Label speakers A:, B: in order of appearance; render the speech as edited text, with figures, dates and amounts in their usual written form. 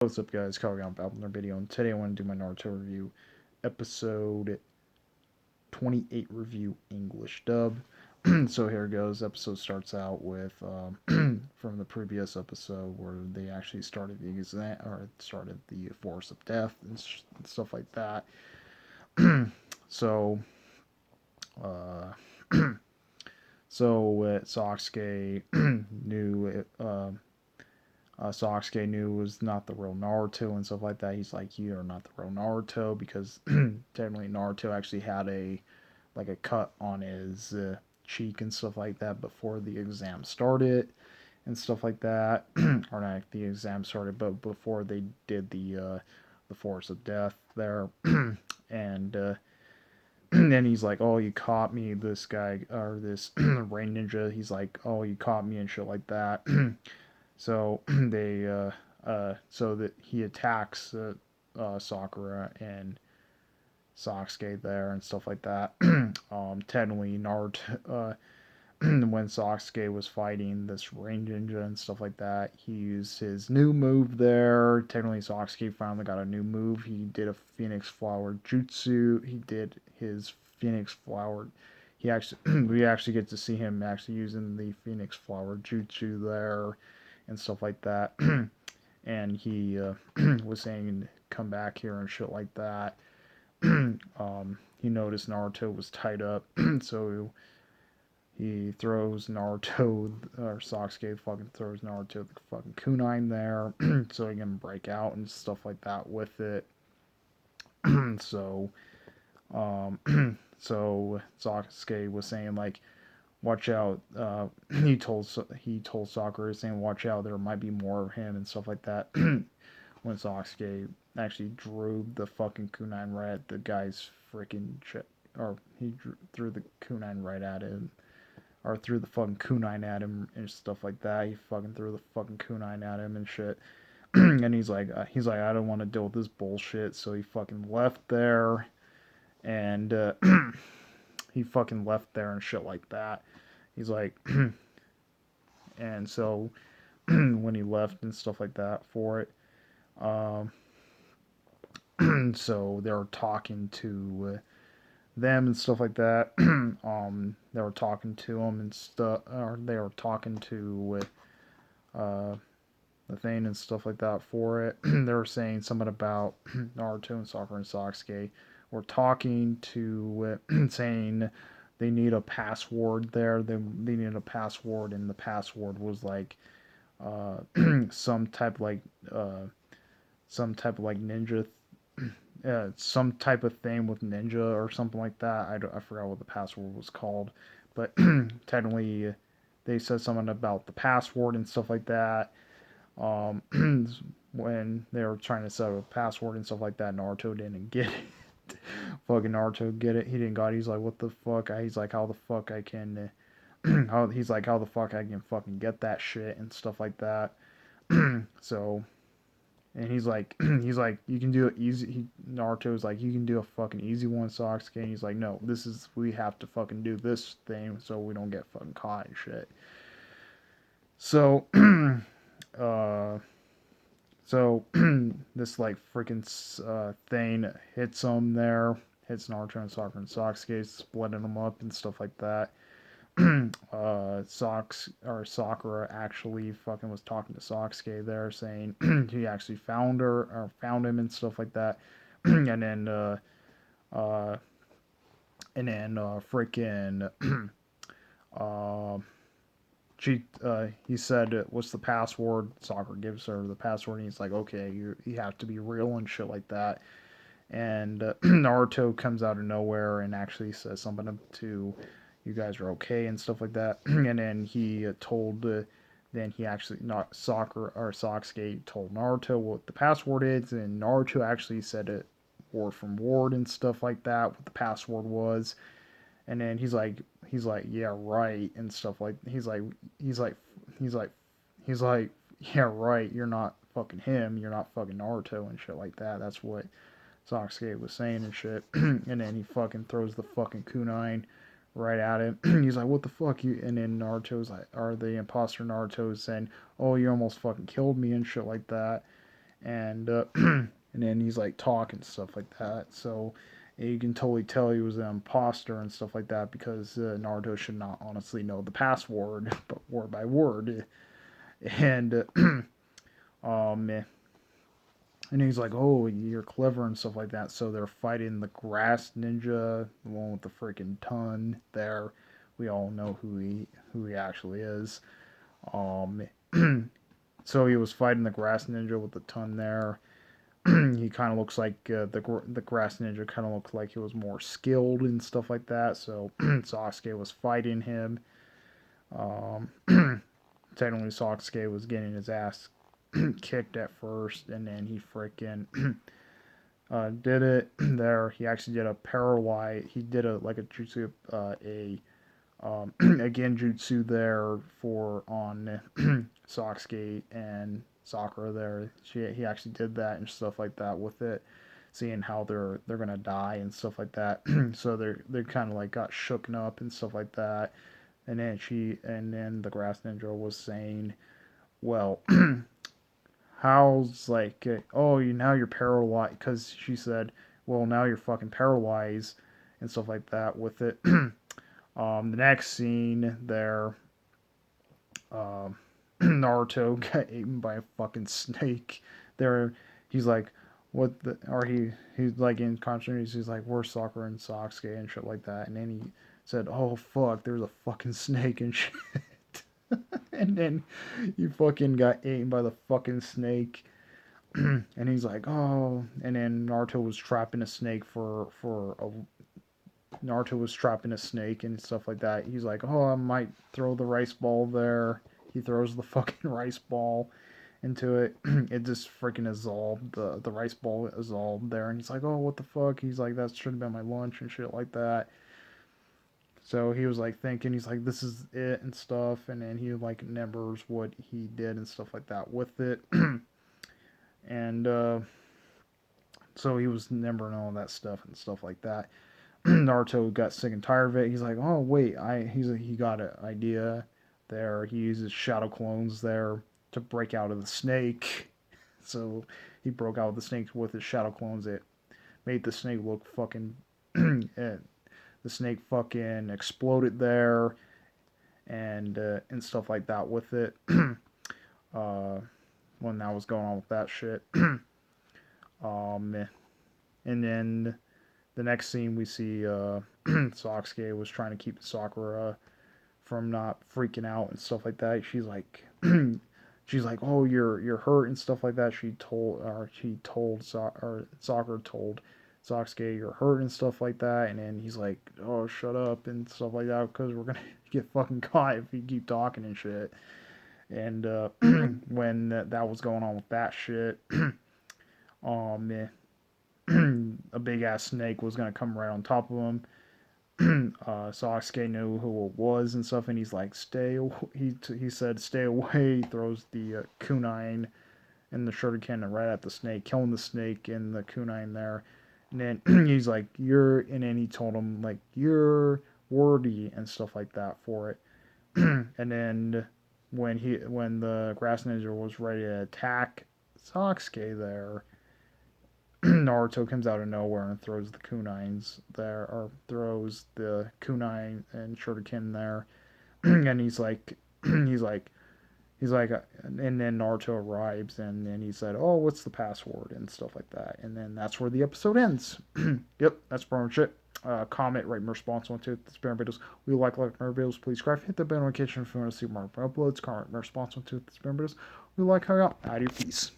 A: What's up, guys? Kyle out with another video, and today I want to do my Naruto review, episode 28 review English dub. So here it goes. Episode starts out with from the previous episode where they actually started the exam or started the Force of Death and stuff like that. so, uh, Sasuke knew Sasuke knew was not the real Naruto and stuff like that. He's like, you are not the real Naruto because technically Naruto actually had a cut on his cheek and stuff like that before the exam started and stuff like that, or not the exam started, but before they did the Force of Death there, and then he's like, oh, you caught me, this guy or this rain ninja. He's like, oh, you caught me and shit like that. So so that he attacks Sakura and Sasuke there and stuff like that. Technically, Naruto, when Sasuke was fighting this rain ninja and stuff like that, he used his new move there. Technically, Sasuke finally got a new move. He did a Phoenix Flower Jutsu. He did his Phoenix Flower. He actually, we actually get to see him actually using the Phoenix Flower Jutsu there and stuff like that. And he was saying come back here and shit like that. He noticed Naruto was tied up, so he throws Naruto, or Sasuke fucking throws Naruto the fucking kunai there, so he can break out and stuff like that with it. so, so Sasuke was saying like, watch out. He told Sakura saying, watch out. There might be more of him and stuff like that. When Sasuke actually drew the fucking kunai right at the guy's freaking chest, or he threw the kunai right at him, or threw the fucking kunai at him and stuff like that. He fucking threw the fucking kunai at him and shit. And he's like, I don't want to deal with this bullshit. So he fucking left there, and he fucking left there and shit like that. He's like, and so when he left and stuff like that for it, um, so they were talking to them and stuff like that. They were talking to him and stuff, or they were talking to uh, the thing and stuff like that for it. They were saying something about Naruto and Sakura and Sasuke were talking to saying they need a password there. They needed a password, and the password was like uh, some type like uh, some type of like ninja, some type of thing with ninja or something like that. I forgot what the password was called, but technically they said something about the password and stuff like that. Um, when they were trying to set up a password and stuff like that, Naruto didn't get it. Fucking Naruto get it. He didn't got it. He's like, what the fuck? He's like, how the fuck I can? He's like, how the fuck I can fucking get that shit and stuff like that. So, and he's like, you can do it easy. Naruto's like, you can do a fucking easy one, Sasuke. And he's like, no, we have to fucking do this thing so we don't get fucking caught and shit. So, uh, So this like freaking thing hits him there, hits Naruto and Sakura and Sasuke, splitting them up and stuff like that. Sakura actually fucking was talking to Sasuke there, saying he actually found her or found him and stuff like that. and then uh, freaking uh, he said, what's the password? Sakura gives her the password, and he's like, okay, you have to be real and shit like that. And Naruto comes out of nowhere and actually says something to you guys are okay and stuff like that. And then then he actually, not Sakura or Sasuke told Naruto what the password is, and Naruto actually said it word from word and stuff like that, what the password was. And then he's like, yeah, right, and stuff like he's like he's like he's like, yeah, right, you're not fucking him, you're not fucking Naruto and shit like that. That's what Sasuke was saying and shit. And then he fucking throws the fucking kunai right at him. He's like, what the fuck you? And then Naruto's like, or the imposter Naruto is saying, oh, you almost fucking killed me and shit like that. and and then he's like talking stuff like that. So you can totally tell he was an imposter and stuff like that because Naruto should not honestly know the password, but word by word. And um, and he's like, "Oh, you're clever and stuff like that." So they're fighting the grass ninja, the one with the freaking ton. There, we all know who he actually is. Um, so he was fighting the grass ninja with the ton there. He kind of looks like the grass ninja kind of looks like he was more skilled and stuff like that. So Sasuke was fighting him. Um, Technically, Sasuke was getting his ass kicked at first, and then he freaking did it there. He actually did a paralyze. He did a like a jutsu, a genjutsu there for on Sasuke and Sakura there. He actually did that and stuff like that with it, seeing how they're gonna die and stuff like that. So they kind of like got shooken up and stuff like that. And then the grass ninja was saying, well, how's like, oh, you now you're paralyzed, because she said, well, now you're fucking paralyzed and stuff like that with it. The next scene there, um, Naruto got eaten by a fucking snake. There, he's like, what the, or he's like in conscience. He's like, where's Sakura and Sasuke and shit like that. And then he said, oh fuck, there's a fucking snake and shit. And then he fucking got eaten by the fucking snake. And he's like, oh. And then Naruto was trapping a snake and stuff like that. He's like, oh, I might throw the rice ball there. He throws the fucking rice ball into it. It just freaking dissolved. The rice ball dissolved there. And he's like, oh, what the fuck? He's like, that should have been my lunch and shit like that. So he was like thinking, he's like, this is it and stuff. And then he like remembers what he did and stuff like that with it. And so he was remembering all that stuff and stuff like that. Naruto got sick and tired of it. He's like, oh wait, he got an idea there. He uses shadow clones there to break out of the snake. So he broke out of the snake with his shadow clones. It made the snake look fucking. The snake fucking exploded there, and stuff like that with it. When that was going on with that shit. And then the next scene we see Sasuke was trying to keep Sakura from not freaking out and stuff like that. She's like, oh, you're hurt and stuff like that. Sakura told Sasuke, you're hurt and stuff like that. And then he's like, oh, shut up and stuff like that because we're gonna get fucking caught if you keep talking and shit. And when that was going on with that shit, um, a big ass snake was gonna come right on top of him. Sasuke knew who it was and stuff, and he's like, "Stay." He said, "Stay away." He throws the kunai and the shuriken right at the snake, killing the snake and the kunai there. And then he's like, "You're," and then he told him like, "You're worthy" and stuff like that for it. And then when the grass ninja was ready to attack Sasuke there, Naruto comes out of nowhere and throws the kunais there, or throws the kunai and shuriken there, and he's like, and then Naruto arrives, and then he said, "Oh, what's the password?" and stuff like that, and then that's where the episode ends. Yep, that's pretty much it. Comment, rate, and response on to the spam videos. We like more videos. Please subscribe, hit the bell notification if you want to see more uploads. Comment, and response on to the spam videos. We like how out. Out of your peace.